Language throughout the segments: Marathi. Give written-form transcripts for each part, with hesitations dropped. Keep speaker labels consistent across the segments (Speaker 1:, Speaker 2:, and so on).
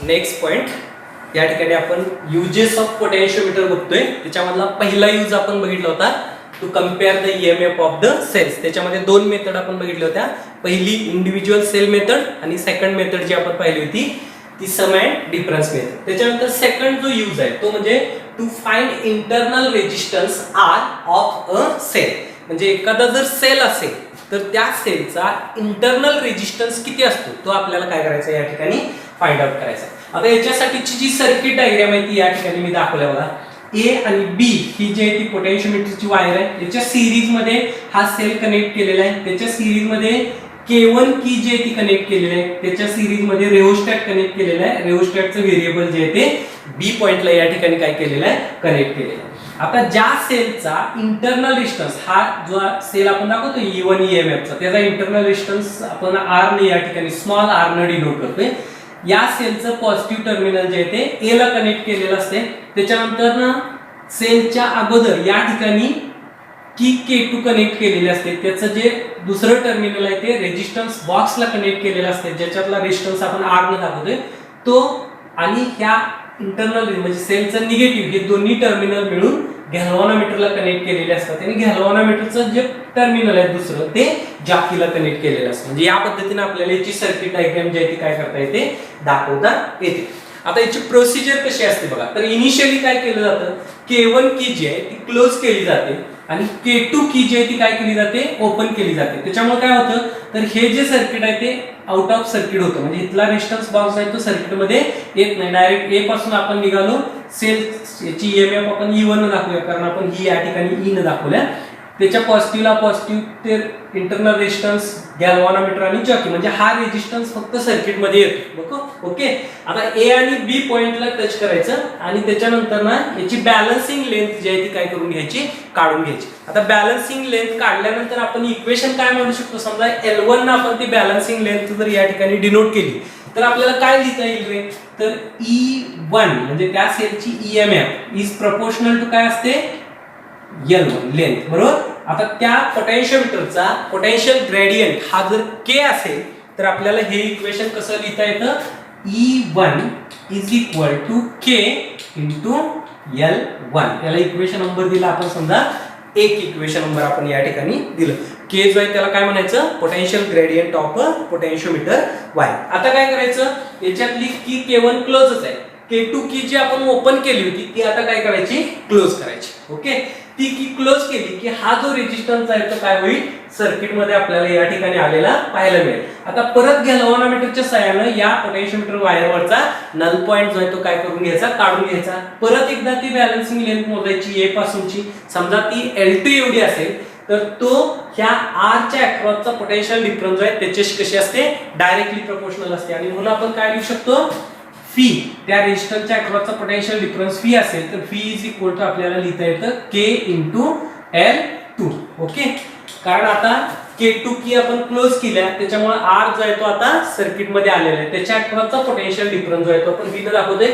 Speaker 1: नेक्स्ट पॉइंट या ठिकाणी आपण युजेस ऑफ पोटेन्शियोमीटर बघतोय. त्याच्यामधला पहिला यूज आपण बघितला होता to compare the EMF of the cells. त्याच्यामध्ये दोन मेथड आपण बघितल्या होत्या. पहिली इंडिव्हिज्युअल सेल मेथड आणि सेकंड मेथड जी आपण पाहिली होती ती सम अँड डिफरन्स मेथड. त्याच्यानंतर सेकंड जो यूज आहे तो म्हणजे to find internal resistance r of a cell. म्हणजे एखादा जर सेल असेल तर त्या सेलचा इंटरनल रेजिस्टन्स किती असतो तो आपल्याला काय करायचा या ठिकाणी फाइंड आउट करायचा. आता याच्यासाठीची जी सर्किट डायग्राम आहे ती या ठिकाणी मी दाखवल्या बघा. ए आणि बी ही जी आहे ती पोटेन्शियोमीटरची वायर आहे. याच्या सिरीज मध्ये हा सेल कनेक्ट केलेला आहे. त्याच्या सिरीज मध्ये K1 की जी आहे ती कनेक्ट केलेली आहे. त्याच्या सिरीज मध्ये रेओस्टॅट कनेक्ट केलेला आहे. रेओस्टॅटचं व्हेरिएबल जे आहे ते बी पॉइंटला या ठिकाणी काय केलेलं आहे कनेक्ट केलेलं आहे. आता ज्या सेलचा इंटरनल रेजिस्टन्स हा जो सेल आपण दाखवतो E1 EMF चा त्याचा इंटरनल रेजिस्टन्स आपण R ने या ठिकाणी स्मॉल R ने डिनोट करतोय. या सेलचं पॉझिटिव्ह टर्मिनल जे आहे ते A ला कनेक्ट केलेलं असते. त्याच्यानंतर ना सेलच्या अगोदर या ठिकाणी की K2 कनेक्ट केलेले असते. त्याचं जे दुसरं टर्मिनल आहे ते रेजिस्टन्स बॉक्सला कनेक्ट केलेलं असते ज्याच्यातला रेजिस्टन्स आपण R ने दाखवतोय तो. आणि ह्या इंटरनल म्हणजे सेलचं निगेटिव्ह हे दोन्ही टर्मिनल मिळून गॅल्व्हॅनोमीटरला कनेक्ट केलेले असतात. आणि गॅल्व्हॅनोमीटरचं जे टर्मिनल आहे दुसरं ते जॉकीला कनेक्ट केलेलं असतं. म्हणजे या पद्धतीने आपल्याला याची सर्किट डायग्राम जी आहे ती काय करता येते दाखवता येते. आता याची प्रोसिजर कशी असते बघा. तर इनिशियली काय केलं जातं K1 की जी आहे ती क्लोज केली जाते आणि K2 की जी आहे ती काय केली जाते ओपन केली जाते. त्याच्यामुळे काय होतं तर हे जे सर्किट आहे ते आउट ऑफ सर्किट होतं. म्हणजे इथला रेजिस्टन्स बॉक्स आहे तो सर्किट मध्ये येत नाही. डायरेक्ट ए पासून आपण निघालो सेल याची ईएमएफ आपण E1 न दाखवूया कारण आपण ही या ठिकाणी E न दाखवल्या. त्याच्या पॉझिटिव्हला पॉझिटिव्ह ते इंटरनल रेजिस्टन्स गॅल्व्हॅनोमीटर आणि जॉकी म्हणजे हा रेजिस्टन्स फक्त सर्किट मध्ये येतो. ओके. आता ए आणि बी पॉइंटला टच करायचं आणि त्याच्यानंतर ना याची बॅलन्सिंग लेंथ जी आहे ती काय करून घ्यायची काढून घ्यायची. आता बॅलन्सिंग लेंथ काढल्यानंतर आपण इक्वेशन काय म्हणू शकतो समजा L1 ना आपण ती बॅलन्सिंग लेंथ जर या ठिकाणी डिनोट केली तर आपल्याला काय लिहिता येईल रे तर E1 म्हणजे त्या सेलची EMF इज प्रोपोर्शनल टू काय असते L1 लेंथ बरोबर. आता त्या पोटेन्शियोमीटरचा पोटेन्शियल ग्रेडियंट हा जर K असेल तर आपल्याला हे इक्वेशन कसं लिहिता येतं E1 is equal to K into L1. याला इक्वेशन नंबर दिला आपण समजा एक इक्वेशन नंबर आपण या ठिकाणी दिलं. K जो आहे त्याला काय म्हणायचं potential gradient of potentiometer Y. आता काय करायचं याच्यातली की K1 क्लोजच आहे. K2 की जी आपण ओपन केली होती ती आता काय करायची क्लोज करायची. ओके. ती की क्लोज केली की हा जो रेजिस्टन्स आहे तो काय होईल सर्किट मध्ये आपल्याला या ठिकाणी आलेला पाहायला मिळेल. आता परत गॅल्व्हॅनोमीटरच्या सहाय्याने या पोटेन्शियोमीटर वायरवरचा नल पॉइंट जो आहे तो काय करून घ्यायचा काढून घ्यायचा. परत एकदा ती बॅलन्सिंग लेंथ मोजायची ए पासूनची. समजा ती L2 एवढी असेल तर तो ह्या R च्या अक्रॉसचा पोटेन्शियल डिफरन्स आहे त्याच्याशी कशी असते डायरेक्टली प्रोपोर्शनल असते. आणि म्हणून आपण काय लिहू शकतो फी त्या रेजिस्टन्सच्या अक्रॉसचा पोटेन्शियल डिफरन्स फी असेल तर फी इज इक्वल टू आपल्याला लिहिता येतं K इंटू L2. ओके. कारण आता K2 की आपण क्लोज केल्या त्याच्यामुळे R जो आहे तो आता सर्किट मध्ये आलेला आहे. त्याच्या अक्रॉसचा पोटेन्शियल डिफरन्स जो आहे तो आपण V ने दाखवतोय.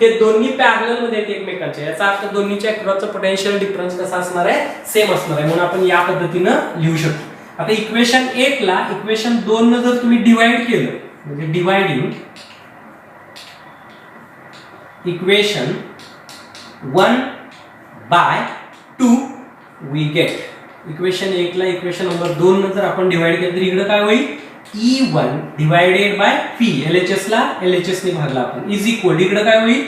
Speaker 1: हे दोन्ही पॅरलल मध्ये आहेत एकमेकांच्या. याचा अर्थ दोन्हीच्या अक्रॉसचा पोटेन्शियल डिफरन्स कसा असणार आहे सेम असणार आहे. म्हणून आपण या पद्धतीनं लिहू शकतो. आता इक्वेशन 1 ला इक्वेशन 2 ने जर तुम्ही डिवाइड केलं म्हणजे dividing equation 1 by 2 we get. Equation 1 ला इक्वेशन नंबर 2 ने जर आपण डिवाइड केलं तर इकडे काय होईल E1 divided by P LHS ला LHS ने भागला आपण इज इक्वल इकडे काय होईल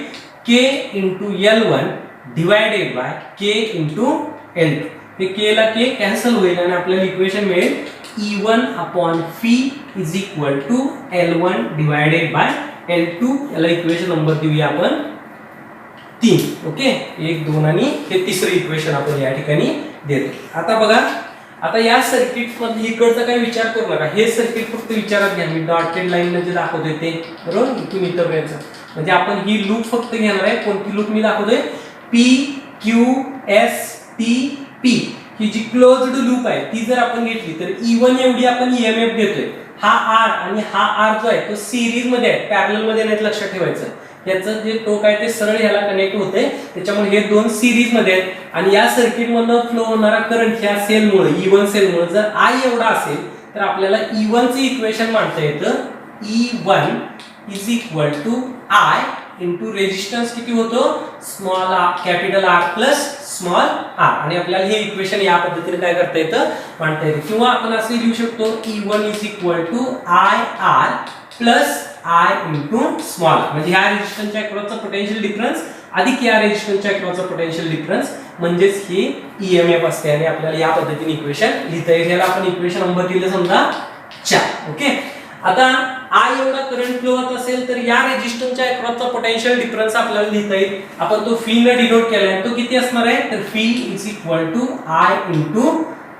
Speaker 1: K into L1 divided bye K into L2. ते K ला K कॅन्सल होईल आणि आपल्याला इक्वेशन मिळेल E1 upon P is equal to L1 divided by L2. याला इक्वेशन नंबर देऊया आपण 3. ओके. 1 2 आणि हे तिसरं इक्वेशन आपण या ठिकाणी देतो. आता बघा आता या सर्किट मध्ये इकडचा काही विचार करू नका. हे सर्किट फक्त विचारात घ्या. मी डॉटेड लाईन मध्ये दाखवतोय ते बरोबर इथून इथं घ्यायचं म्हणजे आपण ही लूप फक्त घेणार आहे. कोणती लूप मी दाखवतोय P Q S T P ही जी क्लोज्ड लूप आहे ती जर आपण घेतली तर E1 एवढी आपण EMF घेतोय. हा R आणि हा R जो आहे तो सिरीज मध्ये आहे पॅरलल मध्ये नाही लक्षात ठेवायचं. याचं जे टोक आहे ते सरळ ह्याला कनेक्ट होते त्याच्यामुळे हे दोन सिरीज मध्ये आहेत. आणि या सर्किट मधून फ्लो होणारा करंट ह्या सेलमुळे E1 सेलमुळे जर I एवढा असेल तर आपल्याला E1 चे इक्वेशन मांडता येतं E1 is equal to I into resistance किती होतो small r capital R plus small r आणि आपल्याला हे इक्वेशन या पद्धतीने काय करता येतं मांडता येतं किंवा आपण असे लिहू शकतो E1 is equal to I r plus I into small म्हणजे ह्या रेजिस्टन्सच्या अक्रॉसचा पोटेन्शियल डिफरन्स अधिक या रेजिस्टन्सच्या अक्रॉसचा पोटेन्शियल डिफरन्स म्हणजेच हे ईएमएफ असते आणि आपल्याला या पद्धतीने इक्वेशन लिहिता येईल याला आपण इक्वेशन नंबर दिले समजा 4 ओके आता आय एवढा करंट फ्लो होत असेल तर या रेजिस्टन्सच्या अक्रॉसचा पोटेन्शियल डिफरन्स आपल्याला लिहिता येईल आपण तो फी ने डिनोट केलाय तो किती असणार आहे तर phi is equal to I into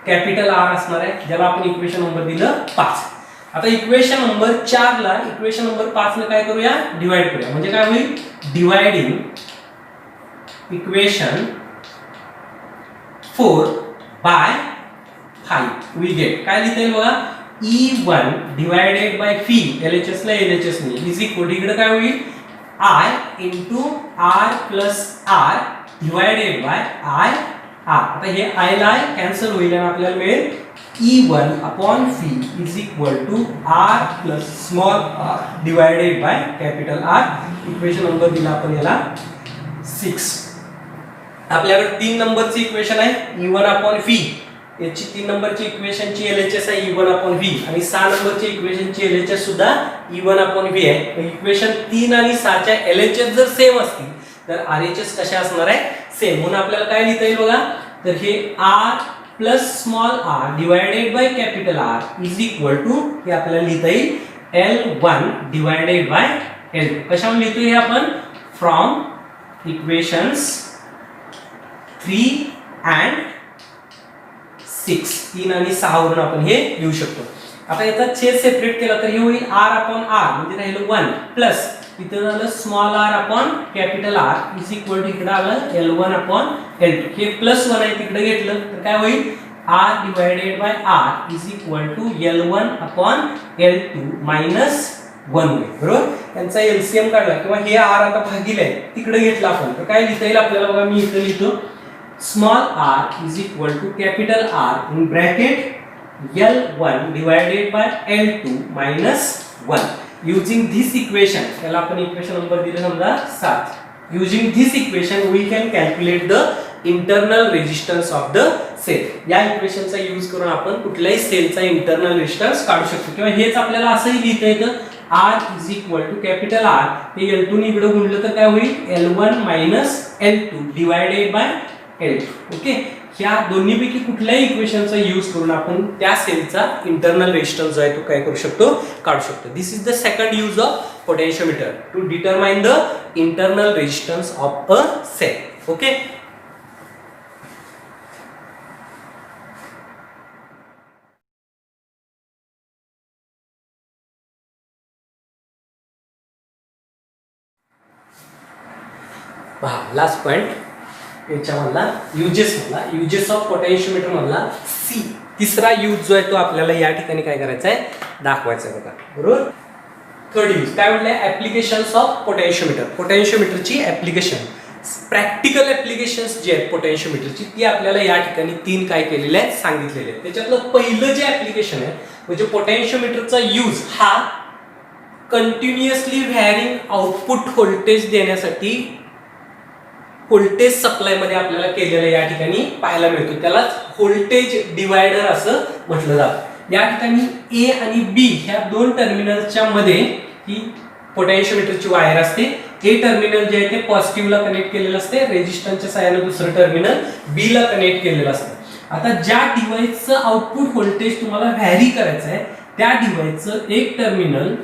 Speaker 1: capital R असणार आहे ज्याला आपण इक्वेशन नंबर दिलं 5 आता इक्वेशन नंबर 4 ला इक्वेशन नंबर 5 ने काय करूया डिवाइड करूया म्हणजे काय होईल dividing equation 4 by 5 we get काय लिहिता येईल बघा E1 divided by phi LHS ला LHS ने is equal इकडे काय होईल I into R plus R divided by I R आता हे I ला कॅन्सल होईल आणि आपल्याला मिळेल E1 upon phi is equal to R plus small r divided by capital R equation number दिला आपण याला 6 आपल्याकडे 3 नंबरची इक्वेशन आहे E1 upon phi याची 3 नंबरची इक्वेशनची LHS आहे E1 upon V आणि 6 नंबरची इक्वेशनची LHS सुद्धा E1 upon V आहे इक्वेशन 3 आणि 6 च्या LHS जर सेम असतील तर RHS कशा असणार आहे सेम म्हणून आपल्याला काय लिहिता येईल बघा तर हे R plus small r divided by capital R is equal to हे आपल्याला लिहिता येईल L1 डिवाइडेड बाय L2 कशावर लिहितो हे आपण फ्रॉम इक्वेशन्स 3 and 3 आणि 6 वरून आपण हे लिहू शकतो आता याचा छेद सेपरेट केला तर हे होईल r upon r म्हणजे राहिलं 1 प्लस इथे झालं small r upon capital R is equal to इकडे आलं L1 upon L2 हे प्लस 1 आहे तिकडे घेतलं तर काय होईल r divided by r is equal to L1 upon L2 minus 1 होईल बरोबर यांचा एलसीएम काढला किंवा हे r आता भागिले आहे तिकडे घेतला आपण तर काय लिहिता येईल आपल्याला बघा मी इथे लिहितो small r is equal to capital R in bracket L1 divided by L2 minus 1 using this equation याला आपण इक्वेशन नंबर दिले समजा 7 using this equation we can calculate the internal resistance of the cell या इक्वेशनचा यूज करून आपण कुठल्याही सेलचा इंटरनल रेजिस्टन्स काढू शकतो किंवा हेच आपल्याला असंही लिहिता येतं R is equal to capital R हे L2 ने इकडे गुणलं तर काय होईल L1 minus L2 divided by L2 okay ह्या दोन्हीपैकी कुठल्याही इक्वेशनचा यूज करून आपण त्या सेलचा इंटरनल रेजिस्टन्स जो आहे तो काय करू शकतो काढू शकतो this is the second use of potentiometer to determine the internal resistance of a cell okay पहा लास्ट पॉइंट याच्यामधला युजेस ऑफ पोटेंशियोमीटर मधला सी तिसरा यूज जो आहे तो आपल्याला या ठिकाणी काय करायचा आहे दाखवायचा आहे बघा बरोबर थर्ड यूज काय म्हटलंय ऍप्लिकेशन्स ऑफ पोटेंशियोमीटरची ऍप्लिकेशन प्रॅक्टिकल ऍप्लिकेशन्स जे आहेत पोटेंशियोमीटरची ती आपल्याला या ठिकाणी 3 काय केलेले आहेत सांगितलेले आहेत त्याच्यातलं पहिलं जे ऍप्लिकेशन आहे म्हणजे पोटेंशियोमीटरचा यूज हा कंटिन्युअसली व्हॅरिंग आउटपुट व्होल्टेज देण्यासाठी व्होल्टेज सप्लाय मध्ये आपल्याला केलेलं या ठिकाणी पाहायला मिळतो त्यालाच व्होल्टेज डिवायडर असं म्हटलं जातं या ठिकाणी ए आणि बी ह्या दोन टर्मिनलच्या मध्ये ही पोटेंशियोमीटरची वायर असते ए टर्मिनल जे आहे ते पॉझिटिव्हला कनेक्ट केलेलं असते रेजिस्टन्सच्या साहाय्याने दुसरं टर्मिनल बी ला कनेक्ट केलेलं असतं आता ज्या डिव्हाइसचं आउटपुट व्होल्टेज तुम्हाला व्हॅरी करायचं आहे त्या डिव्हाइसचं एक टर्मिनल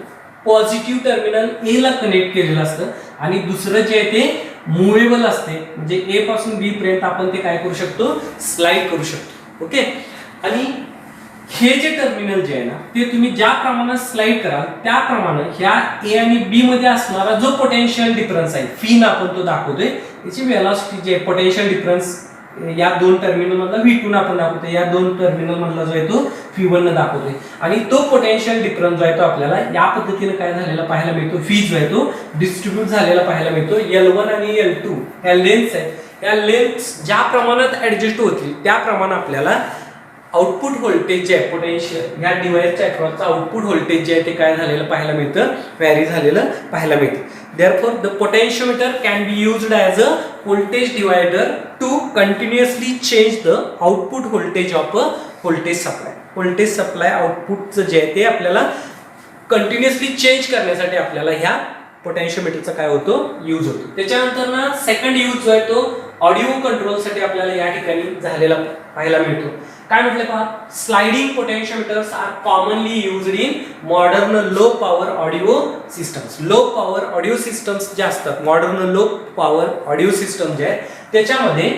Speaker 1: पॉझिटिव्ह टर्मिनल ए ला कनेक्ट केलेलं असतं आणि दुसरं जे आहे ते मूवेबल असते म्हणजे ए पासून बी पर्यंत आपण ते काय करू शकतो स्लाइड करू शकतो ओके आणि हे जे टर्मिनल जे आहे ना ते तुम्ही ज्या प्रमाणात स्लाइड कराल त्या प्रमाणे ह्या ए आणि बी मध्ये असणारा जो पोटेन्शियल डिफरन्स आहे फी ना आपण तो दाखवतोय याची वेलॉसिटी जे पोटेन्शियल डिफरन्स या दोन टर्मिनल मधला V2 आपण दाखवतोय या दोन टर्मिनल मधला जो आहे तो V1 न दाखवतोय आणि तो पोटेन्शियल डिफरन्स जो आहे तो आपल्याला या पद्धतीने काय झालेला पाहायला मिळतो फी जो आहे तो डिस्ट्रीब्यूट झालेला पाहायला मिळतो L1 आणि L2 या लेन्थ्स आहेत या लेन्थ्स ज्या प्रमाणात ऍडजस्ट होतील त्या प्रमाणात आपल्याला आउटपुट व्होल्टेज जे आहे पोटेन्शियल ह्या डिव्हाइसच्या अक्रॉसचं आउटपुट व्होल्टेज जे आहे ते काय झालेलं पाहायला मिळतं, व्हॅरी झालेलं पाहायला मिळतं. Therefore, the potentiometer can be used as a voltage divider to continuously change the output voltage of a voltage supply. Voltage supply output जे आहे ते आपल्याला कंटिन्युअसली चेंज करण्यासाठी आपल्याला ह्या पोटेन्शियोमीटरचा काय होतो, यूज होतो. त्याच्यानंतर ना सेकंड यूज जो आहे तो ऑडिओ कंट्रोलसाठी आपल्याला या ठिकाणी झालेला पाहायला मिळतो. काय म्हटलं पहा, sliding potentiometers are commonly used in modern low power audio systems. Low power audio systems जे असतात, modern low power audio system जे आहे त्याच्यामध्ये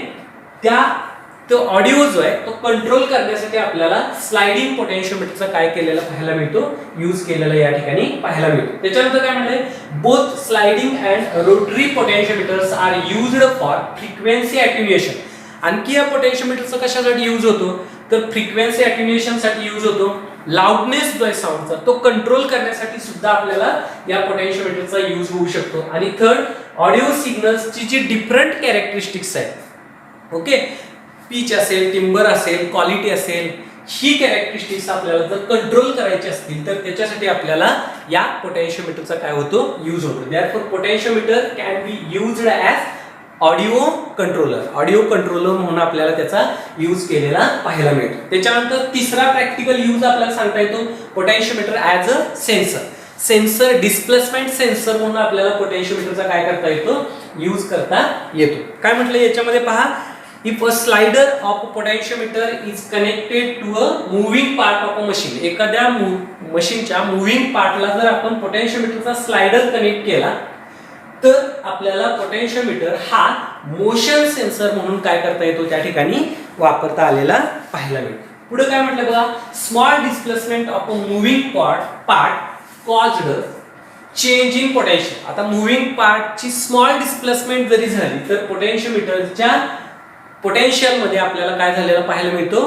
Speaker 1: तो ऑडिओ जो आहे तो कंट्रोल करण्यासाठी आपल्याला स्लाइडिंग पोटेन्शियोमीटरचा काय केलेला पाहायला मिळतो, यूज केलेला या ठिकाणी पाहायला मिळतो. त्याच्यानंतर काय म्हणले, both sliding and rotary potentiometers are used for frequency attenuation. आणखी या पोटेन्शियोमीटरचा कशासाठी यूज होतो, तर फ्रिक्वेन्सी अॅट्युएशन साठी यूज होतो. लाउडनेस जो आहे साऊंडचा तो कंट्रोल करण्यासाठी सुद्धा आपल्याला या पोटेन्शियोमीटरचा यूज होऊ शकतो. आणि थर्ड, ऑडिओ सिग्नल्सची जी डिफरंट कॅरेक्टरिस्टिक्स आहेत, ओके, पिच असेल, टिम्बर असेल, क्वालिटी असेल, ही कॅरेक्टरिस्टिक्स आपल्याला जर कंट्रोल करायची असतील तर त्याच्यासाठी आपल्याला या पोटेन्शियोमीटरचा काय होतो, यूज होतो. Therefore potentiometer can be used as audio controller. Audio controller म्हणून आपल्याला त्याचा यूज केलेला पाहायला मिळतो. त्याच्यानंतर तिसरा प्रॅक्टिकल यूज आपल्याला सांगता येतो, potentiometer as a sensor. Sensor, displacement sensor म्हणून आपल्याला पोटेन्शियोमीटरचा काय करता येतो, यूज करता येतो. काय म्हटलं याच्यामध्ये पहा, if a slider of a potentiometer is connected to a moving part of a machine. एखाद्या मशीनच्या मूव्हिंग पार्टला जर आपण पोटेन्शियोमीटरचा स्लाइडर कनेक्ट केला तर आपल्याला पोटेन्शियोमीटर हा मोशन सेन्सर म्हणून काय करता येतो, त्या ठिकाणी वापरता आलेला पाहायला मिळतो. पुढे काय म्हटलं बघा, small displacement of a moving part caused change in potential. आता मूव्हिंग पार्टची स्मॉल डिस्प्लेसमेंट जरी झाली तर पोटेन्शियोमीटरच्या पोटेन्शियल मध्ये आपल्याला काय झालेला पाहायला मिळतो,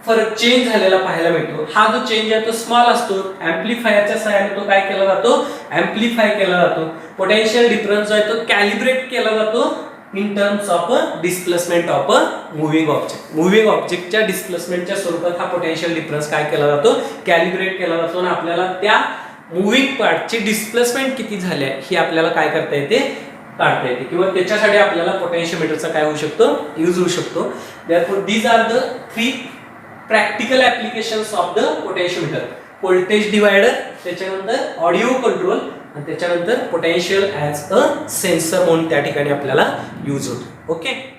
Speaker 1: फरक चेंज झालेला पाहायला मिळतो. हा जो चेंज आहे तो स्मॉल असतो, एम्प्लिफायरच्या सहाय्याने तो काय केला जातो, एम्प्लिफाय केला जातो. पोटेन्शियल डिफरन्स जो आहे तो कॅलिब्रेट केला जातो in terms of displacement of a moving object. Moving ऑब्जेक्टच्या डिस्प्लेसमेंटच्या स्वरूपात हा पोटेन्शियल डिफरन्स काय केला जातो, कॅलिब्रेट केला जातो आणि आपल्याला त्या मूव्हिंग पार्टची डिस्प्लेसमेंट किती झाली आहे ही आपल्याला काय करता येते, काढता येते, किंवा त्याच्यासाठी आपल्याला पोटेन्शियोमीटरचा काय होऊ शकतो, यूज होऊ शकतो. Therefore these are the 3 practical applications of the potentiometer. Voltage divider, त्याच्यानंतर ऑडिओ कंट्रोल आणि त्याच्यानंतर पोटेन्शियल ॲज अ सेन्सर म्हणून त्या ठिकाणी आपल्याला यूज होतो. ओके.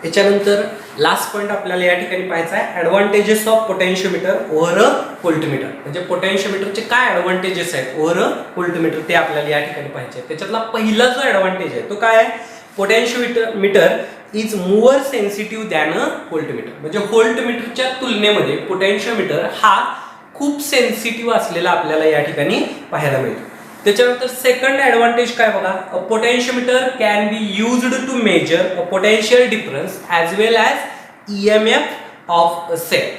Speaker 1: याच्यानंतर लास्ट पॉइंट आपल्याला या ठिकाणी पाहायचा आहे, advantages of potentiometer over a voltmeter. म्हणजे पोटेन्शियोमीटरचे काय ऍडव्हान्टेजेस आहेत ओव्हर अ व्होल्टमीटर ते आपल्याला या ठिकाणी पाहायचे. त्याच्यातला पहिला जो ऍडव्हान्टेज आहे तो काय आहे, potentiometer is more sensitive than a voltmeter. म्हणजे व्होल्टमीटरच्या तुलनेमध्ये पोटेन्शियोमीटर हा खूप सेन्सिटिव्ह असलेला आपल्याला या ठिकाणी पाहायला मिळतो. त्याच्यानंतर सेकंड ऍडव्हान्टेज काय बघा, a potentiometer can be used to measure a potential difference as well as EMF of a cell.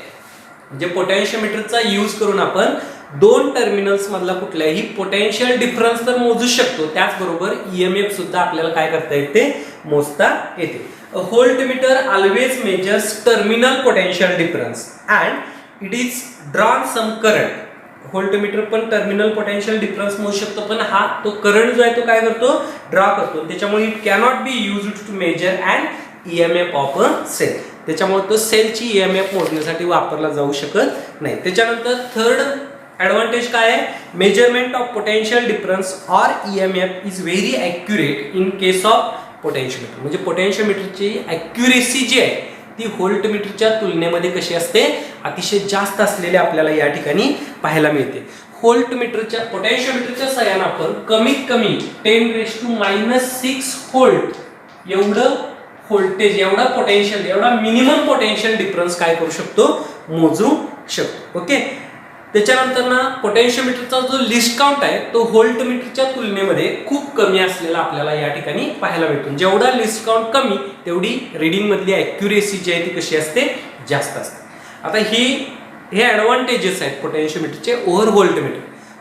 Speaker 1: म्हणजे पोटेन्शियोमीटरचा यूज करून आपण दोन टर्मिनल्स मधला कुठलाही पोटेन्शियल डिफरन्स तर मोजू शकतो, त्याचबरोबर ईएमएफ सुद्धा आपल्याला काय करता येते, मोजता येते. A voltmeter always measures terminal potential difference and it is drawn some current. Voltmeter पण टर्मिनल पोटेन्शियल डिफरन्स मोजू शकतो, पण हा तो करंट जो आहे तो काय करतो, ड्रॉ करतो. त्याच्यामुळे it cannot be used to measure and EMF of a cell. त्याच्यामुळे तो सेलची ईएमएफ मोजण्यासाठी वापरला जाऊ शकत नाही. त्याच्यानंतर थर्ड ऍडव्हान्टेज काय आहे, measurement of potential difference or EMF is very accurate in case of potentiometer. म्हणजे पोटेन्शियोमीटरची ॲक्युरेसी जी आहे ती व्होल्टमीटरच्या तुलनेमध्ये कशी असते, अतिशय जास्त असलेली आपल्याला या ठिकाणी पाहायला मिळते. व्होल्टमीटरच्या पोटेन्शियोमीटरच्या सहाय्याने आपण कमीत कमी 10⁻⁻6 व्होल्ट एवढं व्होल्टेज, एवढा पोटेन्शियल, एवढा मिनिमम पोटेन्शियल डिफरन्स काय करू शकतो, मोजू शकतो. ओके. त्याच्यानंतर ना पोटेन्शियोमीटरचा जो लिस्ट काउंट आहे तो व्होल्टमीटरच्या तुलनेमध्ये खूप कमी असलेला आपल्याला या ठिकाणी पाहायला मिळतो. जेवढा लिस्ट काउंट कमी तेवढी रीडिंग मधली ॲक्युरेसी जी आहे ती कशी असते, जास्त असते. आता ही हे ॲडव्हान्टेजेस आहेत पोटेन्शियोमीटरचे ओव्हर व्होल्टमीटर.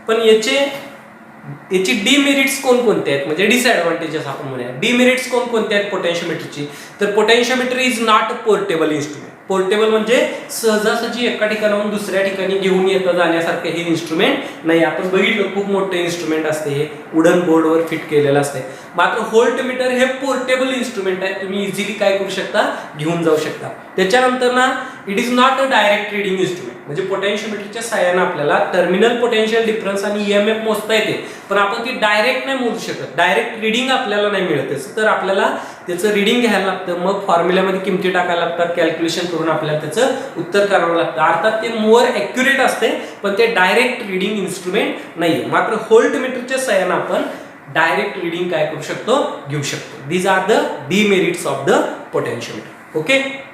Speaker 1: पण याची डिमेरिट्स कोणकोणते आहेत, म्हणजे डिसएडव्हान्टेजेस आपण म्हणूया. डिमेरिट्स कोणकोणते आहेत पोटेन्शियोमीटरची? तर potentiometer is not a portable instrument. Portable म्हणजे सहजासहजी एका ठिकाणाहून दुसऱ्या ठिकाणी घेऊन येता जाण्यासारखं हे इन्स्ट्रुमेंट नाही. आपण बघितलं खूप मोठं इन्स्ट्रुमेंट असते, हे वुडन बोर्डवर फिट केलेलं असते. मात्र व्होल्टमीटर हे पोर्टेबल इन्स्ट्रुमेंट आहे, तुम्ही इझिली काय करू शकता, घेऊन जाऊ शकता. त्याच्यानंतर ना it is not a direct reading instrument. म्हणजे पोटेन्शियोमीटरच्या साहाय्याने आपल्याला टर्मिनल पोटेन्शियल डिफरन्स आणि ईएमएफ मोजता येते, पण आपण ती डायरेक्ट नाही मोजू शकत. डायरेक्ट रीडिंग आपल्याला नाही मिळत. तर आपल्याला त्याचं रीडिंग घ्यायला लागतं, मग फॉर्म्युल्यामध्ये किमती टाकायला लागतात, कॅल्क्युलेशन करून आपल्याला त्याचं उत्तर करावं लागतं. अर्थात ते मोर ॲक्युरेट असते, पण ते डायरेक्ट रीडिंग इन्स्ट्रुमेंट नाहीये. मात्र व्होल्टमीटरच्या साहाय्याने आपण डायरेक्ट रीडिंग काय करू शकतो, घेऊ शकतो. These are the demerits of the potentiometer. Okay.